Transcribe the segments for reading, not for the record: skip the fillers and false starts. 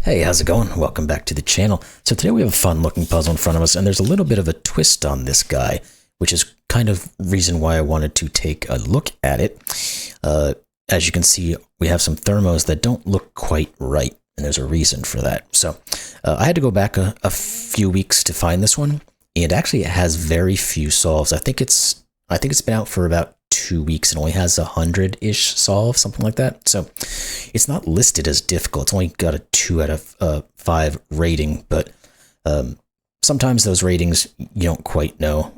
Hey, how's it going? Welcome back to the channel. So today we have a fun looking puzzle in front of us, and there's a little bit of a twist on this guy, which is kind of reason why I wanted to take a look at it. As you can see, we have some thermos that don't look quite right, and there's a reason for that. So I had to go back a few weeks to find this one, and actually it has very few solves. I think it's been out for about 2 weeks and only has 100-ish solves, something like that. So it's not listed as difficult. It's only got a 2 out of 5 rating, but sometimes those ratings you don't quite know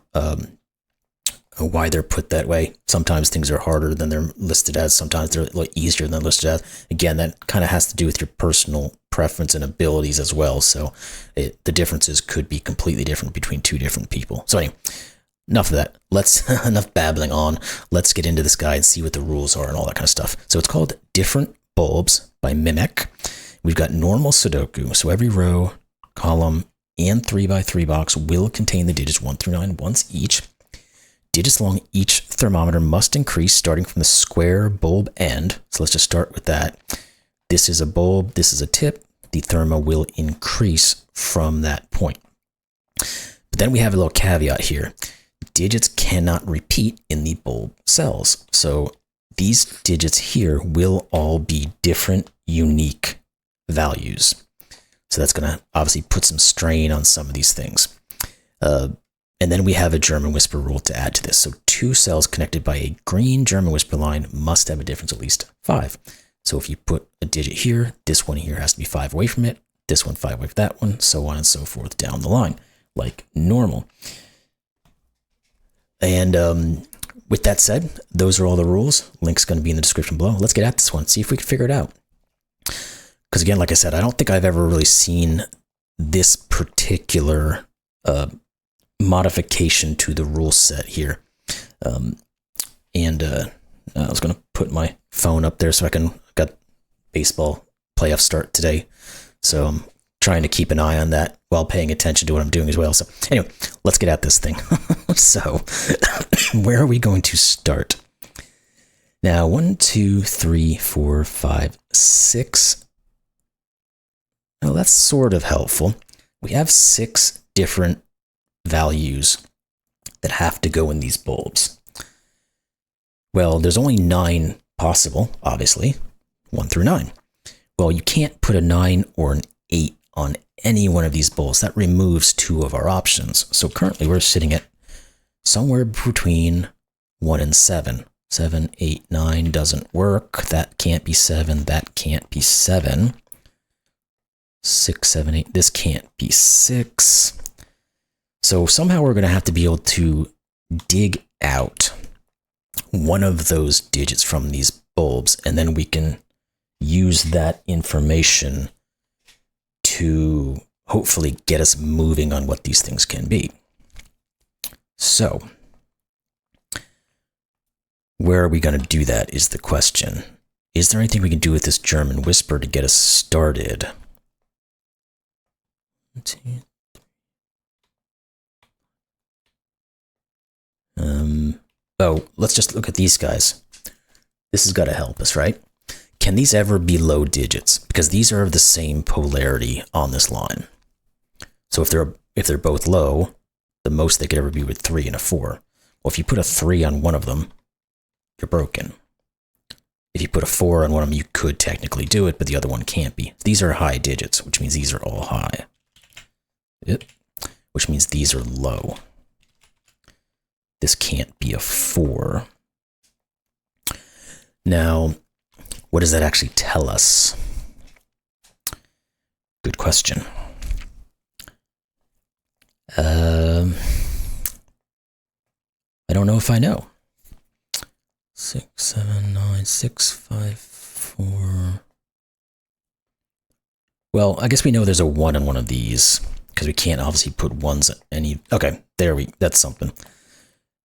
why they're put that way. Sometimes things are harder than they're listed as. Sometimes they're a little easier than they're listed as. Again, that kind of has to do with your personal preference and abilities as well. So the differences could be completely different between two different people. So anyway, enough of that. Enough babbling on. Let's get into this guy and see what the rules are and all that kind of stuff. So it's called Different Bulbs by Mimec. We've got normal Sudoku. So every row, column, and 3x3 box will contain the digits 1 through 9 once each. Digits along each thermometer must increase starting from the square bulb end. So let's just start with that. This is a bulb. This is a tip. The thermo will increase from that point. But then we have a little caveat here. Digits cannot repeat in the bulb cells. So these digits here will all be different, unique values. So that's going to obviously put some strain on some of these things. And then we have a German whisper rule to add to this. So 2 cells connected by a green German whisper line must have a difference of at least 5. So if you put a digit here, this one here has to be 5 away from it, this one 5 away from that one, so on and so forth down the line, like normal. And with that said, those are all the rules. Link's going to be in the description below. Let's get at this one, see if we can figure it out. Because again, like I said, I don't think I've ever really seen this particular modification to the rule set here. I was going to put my phone up there so got baseball playoff start today. So I'm trying to keep an eye on that while paying attention to what I'm doing as well. So anyway, let's get at this thing. So where are we going to start? Now, 1, 2, 3, 4, 5, 6. Well, that's sort of helpful. We have 6 different values that have to go in these bulbs. Well, there's only 9 possible, obviously, 1 through 9. Well, you can't put a 9 or an 8 on any one of these bulbs. That removes 2 of our options. So currently we're sitting at somewhere between 1 and 7. 7, 8, 9 doesn't work. That can't be 7. That can't be 7. 6, 7, 8. This can't be 6. So somehow we're going to have to be able to dig out one of those digits from these bulbs, and then we can use that information to hopefully get us moving on what these things can be. So where are we going to do that is the question. Is there anything we can do with this German whisper to get us started? Oh, let's just look at these guys. This has got to help us, right? Can these ever be low digits? Because these are of the same polarity on this line. So if they're both low, the most they could ever be with 3 and a 4. Well, if you put a 3 on one of them, you're broken. If you put a 4 on one of them, you could technically do it, but the other one can't be. These are high digits, which means these are all high. Yep. Which means these are low. This can't be a 4. Now, what does that actually tell us? Good question. I don't know if I know. 6, 7, 9, 6, 5, 4. Well, I guess we know there's a 1 on one of these because we can't obviously put 1s at any. Okay, that's something.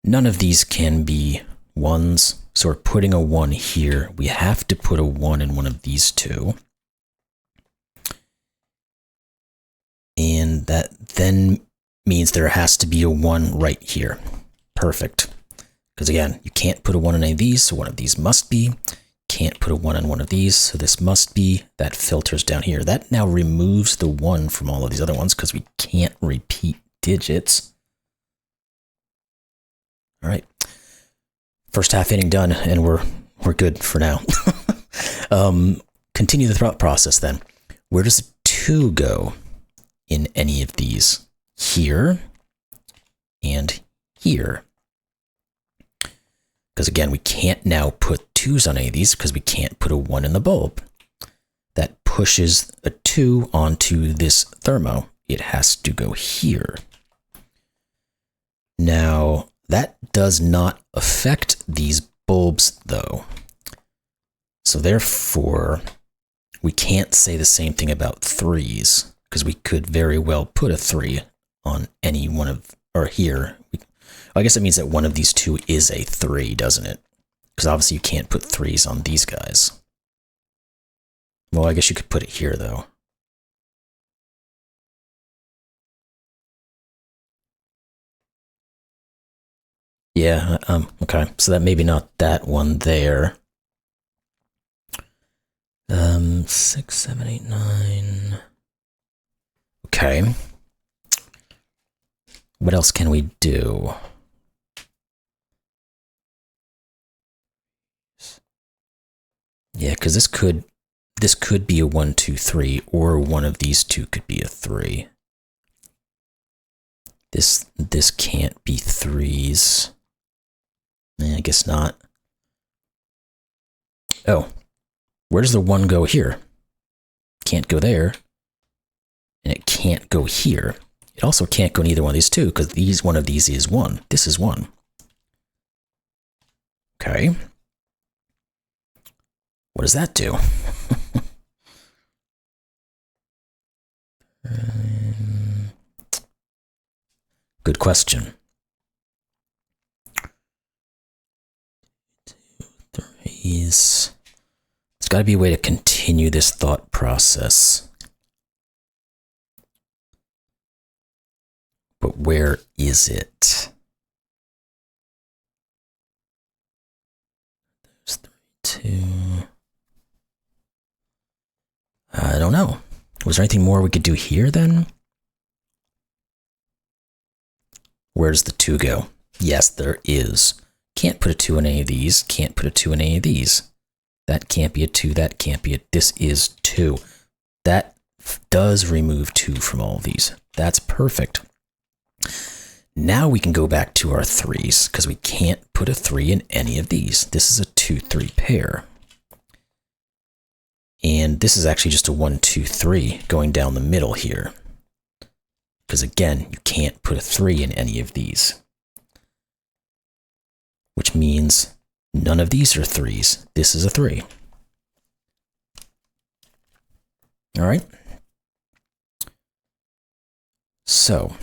None of these can be 1s, so we're putting a 1 here. We have to put a 1 in one of these 2. And that then means there has to be a 1 right here. Perfect. Because again, you can't put a 1 in any of these, so one of these must be. can't put a 1 on one of these, so this must be that filters down here. That now removes the 1 from all of these other ones because we can't repeat digits. All right, first half inning done, and we're good for now. Continue the thought process then. Where does the 2 go in any of these? Here and here. Because again, we can't now put 2s on any of these because we can't put a 1 in the bulb. That pushes a 2 onto this thermo. It has to go here. Now, that does not affect these bulbs though. So therefore, we can't say the same thing about 3s because we could very well put a 3 on any one of, or here. I guess it means that one of these 2 is a 3, doesn't it? Because obviously you can't put 3s on these guys. Well, I guess you could put it here, though. Yeah, okay. So that maybe not that one there. 6, 7, 8, 9. Okay. What else can we do? Yeah, because this could be a 1, 2, 3, or one of these 2 could be a 3. This can't be 3s. I guess not. Oh, where does the 1 go here? Can't go there, and it can't go here. It also can't go in either one of these 2 because one of these is 1. This is 1. Okay. What does that do? Good question. 2, 3s. There's got to be a way to continue this thought process. But where is it? There's 3, 2. I don't know. Was there anything more we could do here then? Where does the 2 go? Yes, there is. Can't put a 2 in any of these. Can't put a 2 in any of these. That can't be a 2. That can't be a... This is 2. That does remove 2 from all of these. That's perfect. Now we can go back to our 3s because we can't put a 3 in any of these. This is a 2, 3 pair. And this is actually just a 1, 2, 3 going down the middle here. Because again, you can't put a 3 in any of these. Which means none of these are 3s. This is a 3. All right. So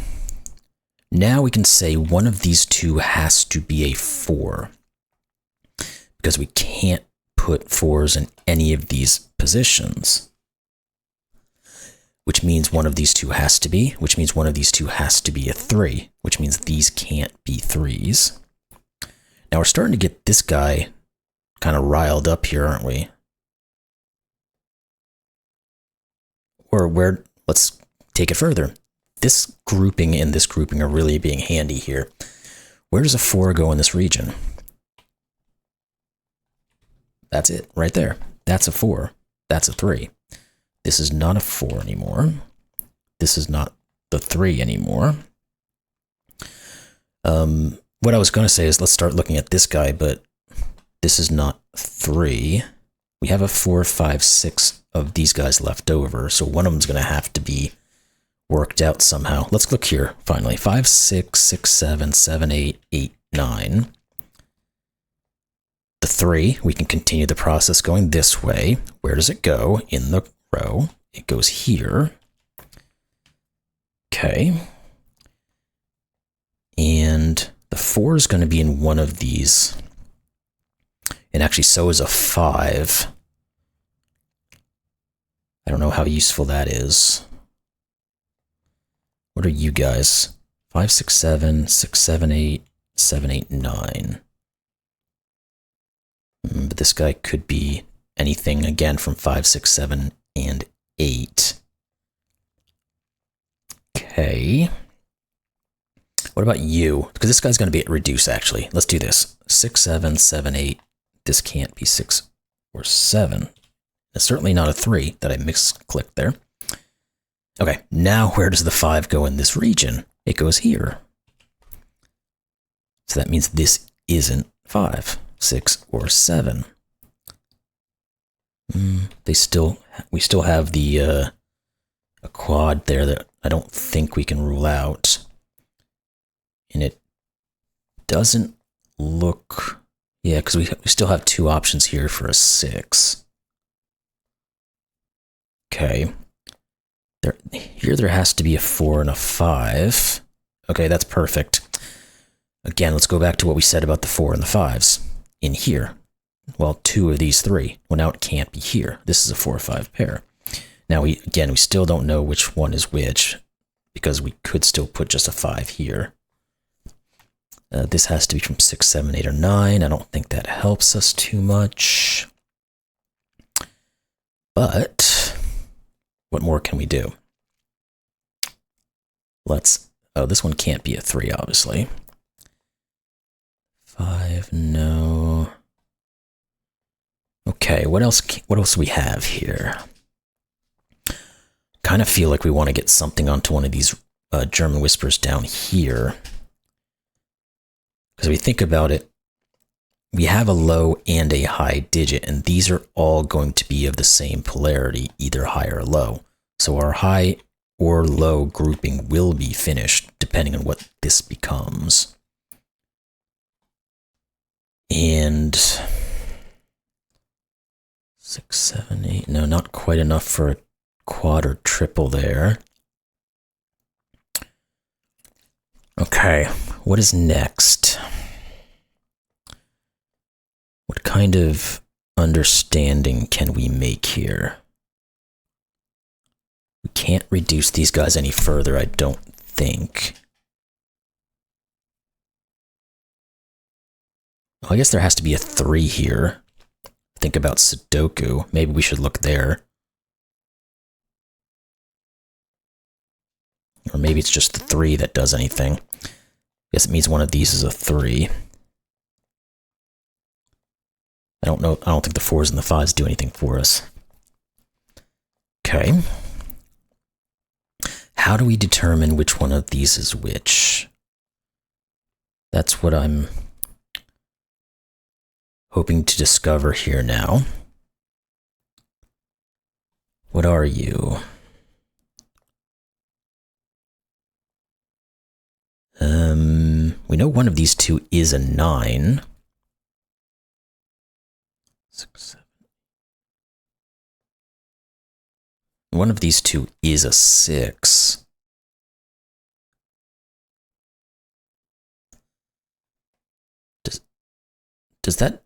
now we can say one of these 2 has to be a 4. Because we can't put 4s in any of these positions. Which means one of these 2 has to be, which means one of these 2 has to be a 3, which means these can't be 3s. Now we're starting to get this guy kind of riled up here, aren't we? Or let's take it further. This grouping and this grouping are really being handy here. Where does a 4 go in this region? That's it, right there. That's a 4. That's a 3. This is not a 4 anymore. This is not the 3 anymore. What I was going to say is let's start looking at this guy, but this is not 3. We have a 4, 5, 6 of these guys left over, so one of them's going to have to be worked out somehow. Let's look here, finally. 5, 6, 6, 7, 7, 8, 8, 9. The 3, we can continue the process going this way. Where does it go in the row? It goes here. Okay. And the 4 is going to be in one of these. And actually, so is a 5. I don't know how useful that is. What are you guys? 5, 6, 7, 6, 7, 8, 7, 8, 9. but this guy could be anything, again, from 5, 6, 7, and 8. Okay. What about you? Because this guy's going to be at reduce, actually. Let's do this. 6, 7, 7, 8. This can't be 6 or 7. It's certainly not a 3 that I misclicked there. Okay, now where does the 5 go in this region? It goes here. So that means this isn't 5, 6, or 7. We still have the a quad there that I don't think we can rule out. And it doesn't look... Yeah, because we still have 2 options here for a 6. Okay. Here there has to be a 4 and a 5. Okay, that's perfect. Again, let's go back to what we said about the 4 and the 5s. In here. Well, 2 of these 3. Well, now it can't be here. This is a 4 or 5 pair. Now, we still don't know which one is which, because we could still put just a 5 here. This has to be from 6, 7, 8, or 9. I don't think that helps us too much. But what more can we do? Oh, this one can't be a 3, obviously. 5, no. Okay, what else do we have here? Kind of feel like we want to get something onto one of these German whispers down here. Because if we think about it, we have a low and a high digit, and these are all going to be of the same polarity, either high or low. So our high or low grouping will be finished, depending on what this becomes. And 6, 7, 8, no, not quite enough for a quad or triple there. Okay, what is next? What kind of understanding can we make here? We can't reduce these guys any further, I don't think. Well, I guess there has to be a 3 here. Think about Sudoku. Maybe we should look there. Or maybe it's just the 3 that does anything. I guess it means one of these is a 3. I don't know. I don't think the 4s and the 5s do anything for us. Okay. How do we determine which one of these is which? That's what I'm hoping to discover here now. What are you? We know one of these 2 is a 9. 6, 7. One of these 2 is a 6. Does that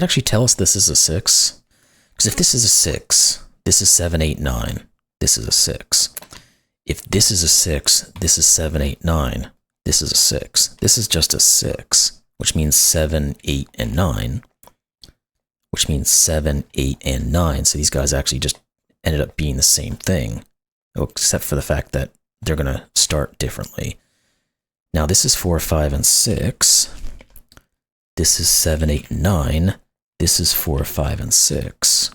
actually tell us this is a 6? Because if this is a 6, this is 7, 8, 9. This is a 6. If this is a 6, this is 7, 8, 9. This is a 6. This is just a 6, which means 7, 8, and 9. Which means 7, 8, and 9. So these guys actually just ended up being the same thing, except for the fact that they're going to start differently. Now this is 4, 5, and 6. This is 7, 8, and 9. This is 4, 5, and 6.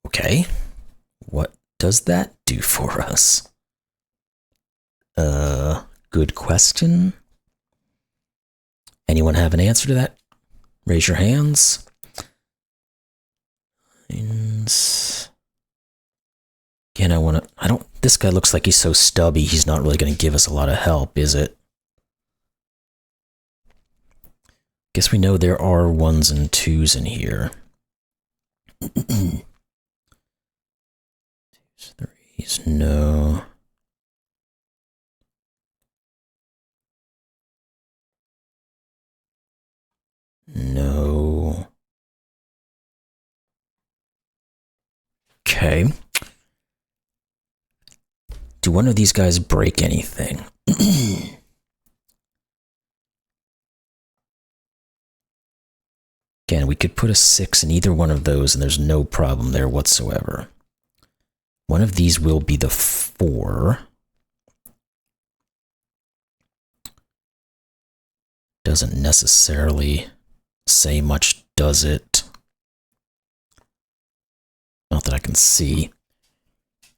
Okay. What does that do for us? Good question. Anyone have an answer to that? Raise your hands. And again, this guy looks like he's so stubby, he's not really going to give us a lot of help, is it? Guess we know there are 1s and 2s in here. 2s, 3s, no. No. Okay. Do one of these guys break anything? Again, we could put a 6 in either one of those, and there's no problem there whatsoever. One of these will be the 4. Doesn't necessarily say much, does it? Not that I can see.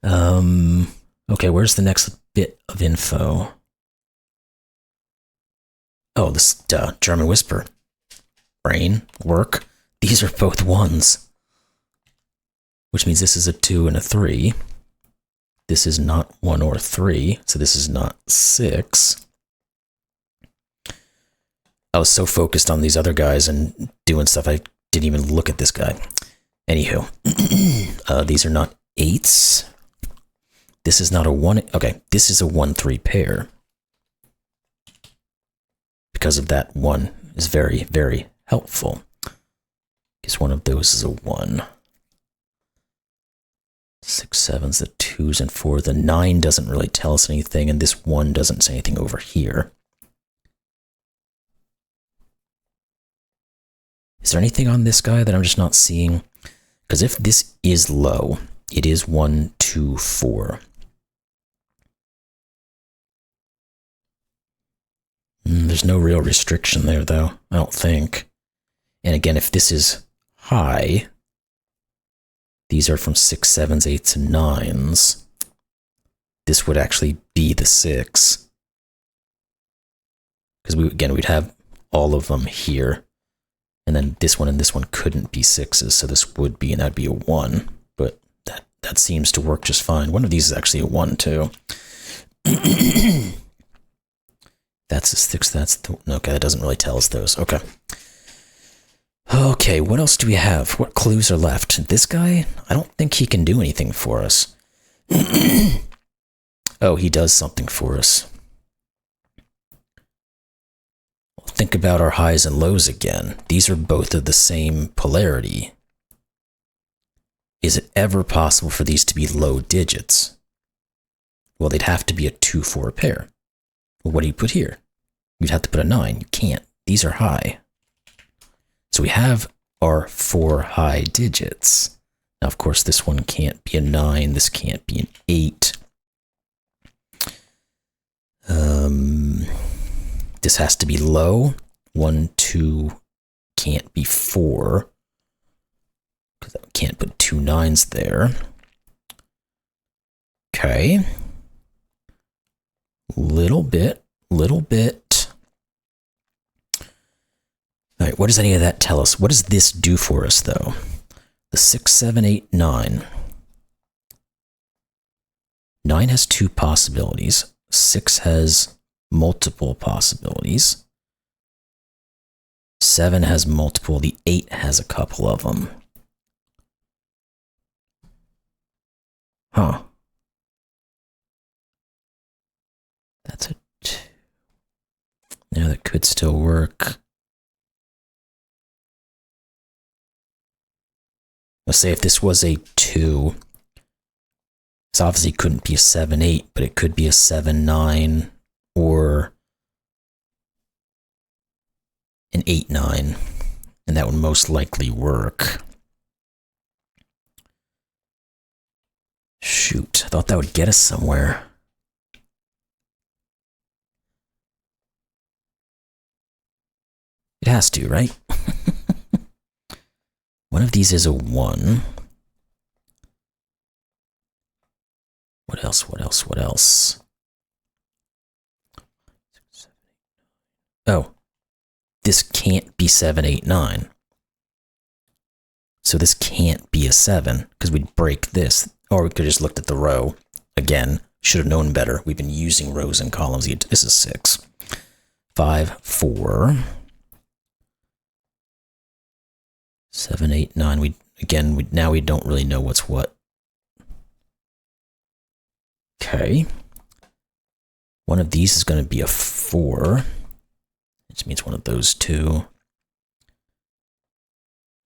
Okay, where's the next bit of info? Oh, this German Whisper. Brain, work. These are both 1s. Which means this is a 2 and a 3. This is not 1 or 3, so this is not 6. I was so focused on these other guys and doing stuff, I didn't even look at this guy. Anywho, these are not 8s. This is not a 1. Okay, this is a 1-3 pair. Because of that, 1 is very, very helpful. Because one of those is a 1. 6, 7's the 2s and 4. The 9 doesn't really tell us anything, and this 1 doesn't say anything over here. Is there anything on this guy that I'm just not seeing? Because if this is low, it is 1, 2, 4. There's no real restriction there, though, I don't think. And again, if this is high, these are from 6, 7s, 8s, and 9s. This would actually be the 6. Because we'd have all of them here. And then this one and this one couldn't be 6s, so this would be, and that'd be a 1. But that seems to work just fine. One of these is actually a 1, too. That's a 6, okay, that doesn't really tell us those. Okay. Okay, what else do we have? What clues are left? This guy? I don't think he can do anything for us. Oh, he does something for us. Think about our highs and lows again. These are both of the same polarity. Is it ever possible for these to be low digits? Well, they'd have to be a 2-4 pair. Well, what do you put here? You'd have to put a 9. You can't. These are high. So we have our 4 high digits. Now, of course, this one can't be a 9. This can't be an 8. This has to be low. 1, 2 can't be 4. Because I can't put 2 9s there. Okay. Little bit. All right, what does any of that tell us? What does this do for us, though? The 6, 7, 8, 9. 9 has 2 possibilities. 6 has multiple possibilities. 7 has multiple. The 8 has a couple of them. Huh. That's a 2. Yeah, that could still work. Let's say if this was a 2, this obviously couldn't be a 7, 8, but it could be a 7, 9, or an 8, 9, and that would most likely work. Shoot, I thought that would get us somewhere. It has to, right? One of these is a 1. What else? Oh, this can't be 7, 8, 9. So this can't be a 7, because we'd break this. Or we could have just looked at the row. Again, should have known better. We've been using rows and columns. This is 6. 5, 4. 7, 8, 9. Now we don't really know what's what. Okay. One of these is going to be a 4. Which means one of those 2.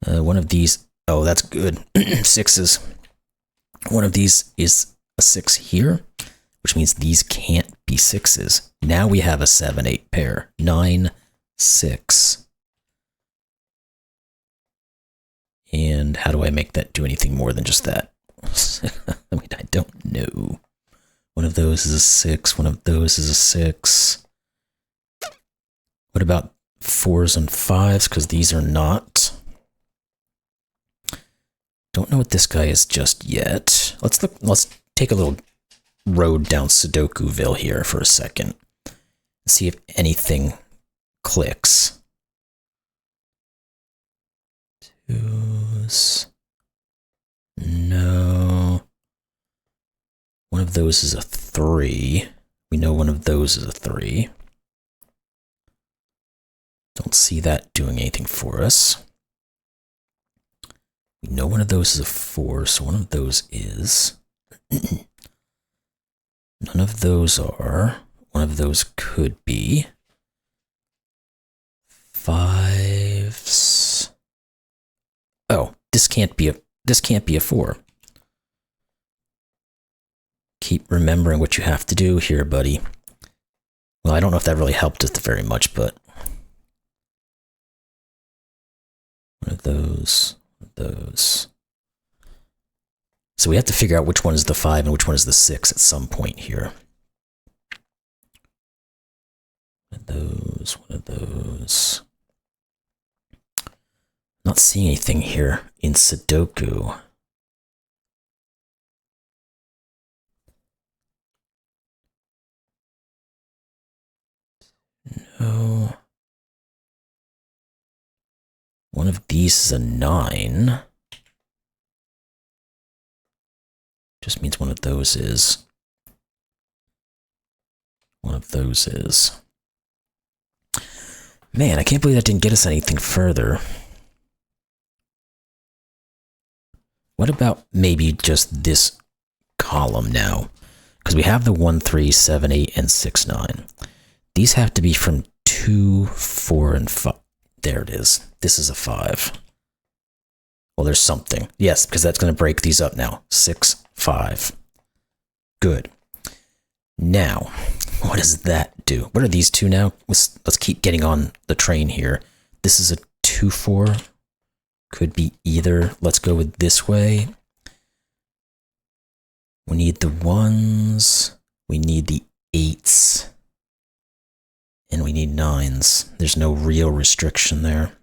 One of these, oh, that's good. 6s. One of these is a 6 here, which means these can't be 6s. Now we have a 7, 8 pair. 9, 6. And how do I make that do anything more than just that? I mean, I don't know. One of those is a 6. One of those is a 6. What about 4s and 5s? Because these are not. Don't know what this guy is just yet. Let's take a little road down Sudokuville here for a second. See if anything clicks. 2s. No. One of those is a 3. We know one of those is a 3. Don't see that doing anything for us. We know one of those is a 4, so one of those is. None of those are. One of those could be. 5s. Oh, this can't be a 4. Keep remembering what you have to do here, buddy. Well, I don't know if that really helped us very much, but one of those. So we have to figure out which one is the 5 and which one is the 6 at some point here. One of those. Not seeing anything here in Sudoku. No. One of these is a 9. Just means one of those is. One of those is. Man, I can't believe that didn't get us anything further. What about maybe just this column now? Because we have the 1, 3, 7, 8, and 6, 9. These have to be from 2, 4, and 5. There it is. This is a 5. Well, there's something. Yes, because that's going to break these up now. 6, 5. Good. Now, what does that do? What are these two now? Let's keep getting on the train here. This is a 2, 4. Could be either. Let's go with this way. We need the 1s. We need the 8s. And we need 9s. There's no real restriction there.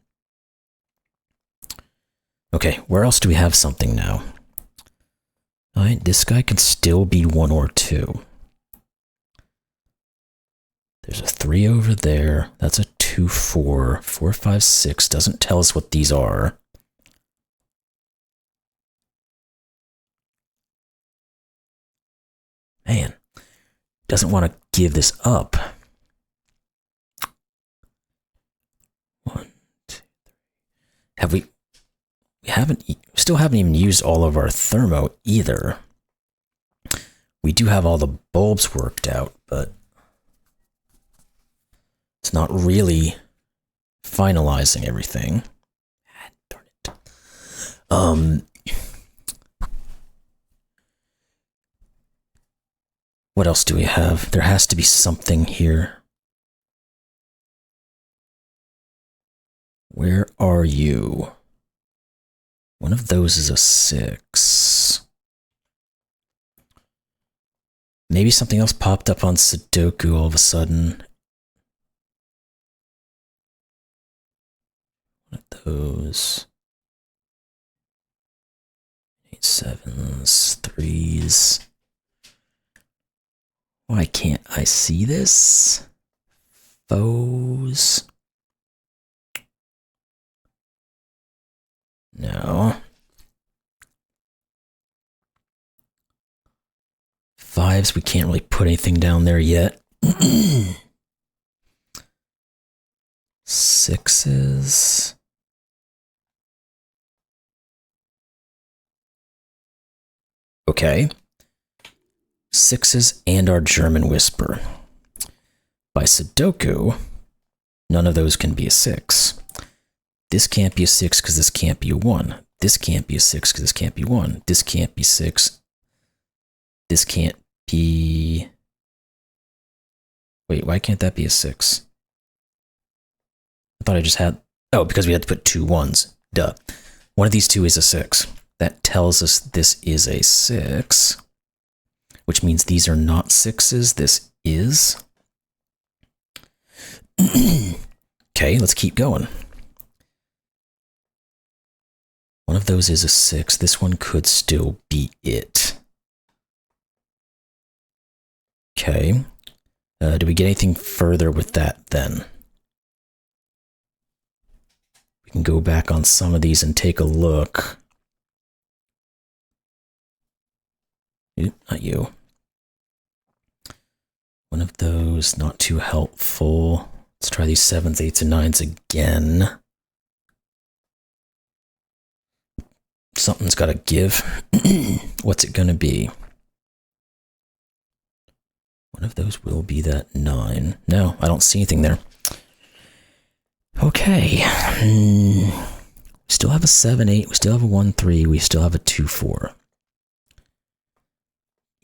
Okay, where else do we have something now? All right, this guy could still be 1 or 2. There's a 3 over there. That's a 2, 4. 4, 5, 6. Doesn't tell us what these are. Man, doesn't want to give this up. 1, 2, 3. Have we still haven't even used all of our thermo either. We do have all the bulbs worked out, but it's not really finalizing everything. Darn it. What else do we have? There has to be something here. Where are you? One of those is a 6. Maybe something else popped up on Sudoku all of a sudden. One of those. 8, 7s, 3s. Why can't I see this? Foes. No. 5s, we can't really put anything down there yet. 6s. Okay. 6s and our German Whisper. By Sudoku, none of those can be a 6. This can't be a 6 because this can't be a 1. This can't be a 6 because this can't be 1. This can't be 6. This can't be... Wait, why can't that be a 6? I thought I just had... Oh, because we had to put 2 1s. Duh. One of these two is a 6. That tells us this is a 6, which means these are not 6s. This is. Okay, let's keep going. One of those is a 6. This one could still be it. Okay. Do we get anything further with that then? We can go back on some of these and take a look. Oop, not you. One of those, not too helpful. Let's try these 7s, 8s, and 9s again. Something's got to give. What's it going to be? One of those will be that 9. No, I don't see anything there. Okay. We still have a 7, 8. We still have a 1, 3. We still have a 2, 4.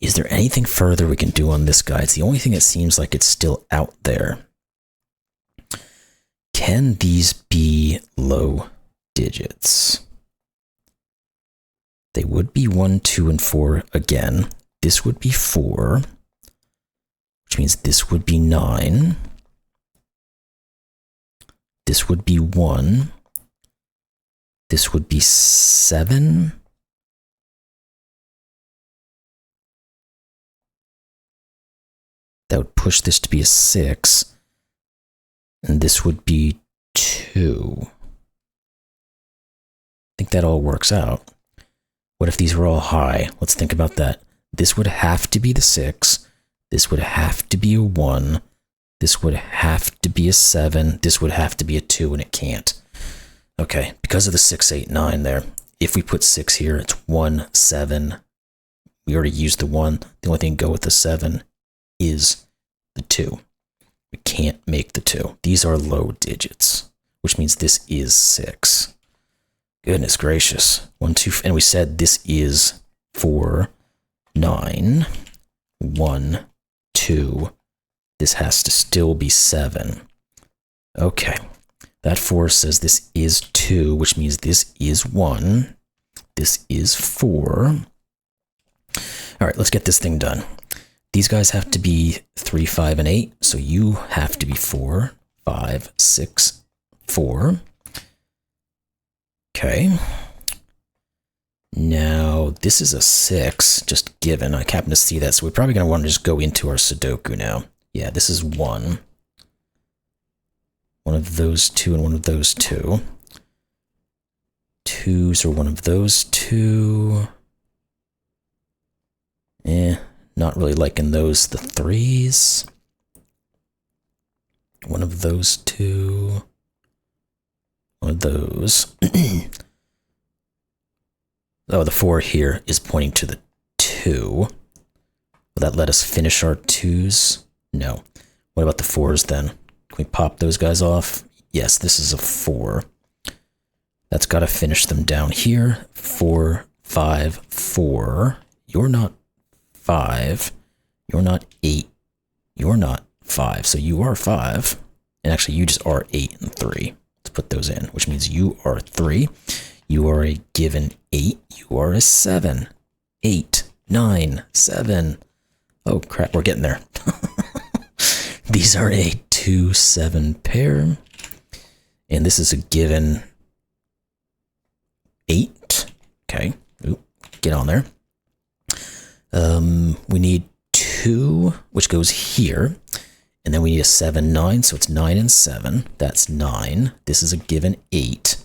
Is there anything further we can do on this guy? It's the only thing that seems like it's still out there. Can these be low digits? They would be 1, 2, and 4 again. This would be 4, which means this would be 9. This would be 1. This would be 7. That would push this to be a 6. And this would be 2. I think that all works out. What if these were all high? Let's think about that. This would have to be the 6. This would have to be a 1. This would have to be a 7. This would have to be a 2, and it can't. Okay, because of the 6, 8, 9 there, if we put 6 here, it's 1, 7. We already used the 1. The only thing to go with the 7 is the 2. We can't make the 2. These are low digits, which means this is 6. Goodness gracious. 1, 2, and we said this is 4, 9, 1, 2. This has to still be 7. Okay. That 4 says this is 2, which means this is 1. This is 4. All right, let's get this thing done. These guys have to be 3, 5, and 8, so you have to be 4, 5, 6, 4. Okay. Now, this is a 6, just given. I happen to see that, so we're probably going to want to just go into our Sudoku now. Yeah, this is 1. One of those 2 and one of those 2. 2s are one of those 2. Not really liking those. The 3s. One of those 2. One of those. Oh, the 4 here is pointing to the 2. Will that let us finish our 2s? No. What about the 4s then? Can we pop those guys off? Yes, this is a 4. That's got to finish them down here. 4, 5, 4. You're not 5. You're not 8. You're not 5. So you are 5. And actually, you just are 8 and 3. Let's put those in, which means you are 3. You are a given 8. You are a 7. 8, 9, 7. Oh, crap. We're getting there. These are a 2, 7 pair. And this is a given 8. Okay. Oop, get on there. We need 2, which goes here. And then we need a 7, 9. So it's 9 and 7. That's 9. This is a given 8.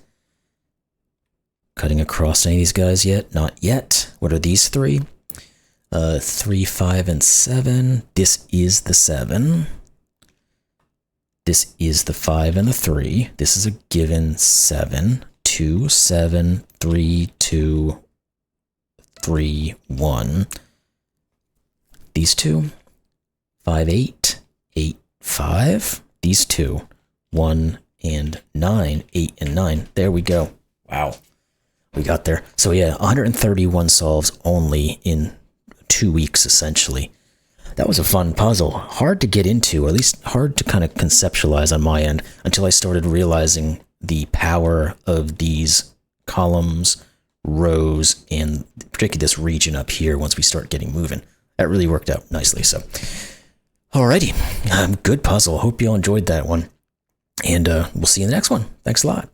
Cutting across any of these guys yet? Not yet. What are these 3? 3, 5, and 7. This is the 7. This is the 5 and the 3. This is a given 7. 2, 7, 3, 2, 3, 1. These 2. 5, 8, 8, 5. These 2. 1 and 9. 8 and 9. There we go. Wow. We got there. So yeah, 131 solves only in 2 weeks, essentially. That was a fun puzzle. Hard to get into, or at least hard to kind of conceptualize on my end, until I started realizing the power of these columns, rows, and particularly this region up here once we start getting moving. That really worked out nicely. So, alrighty, good puzzle. Hope you all enjoyed that one. And we'll see you in the next one. Thanks a lot.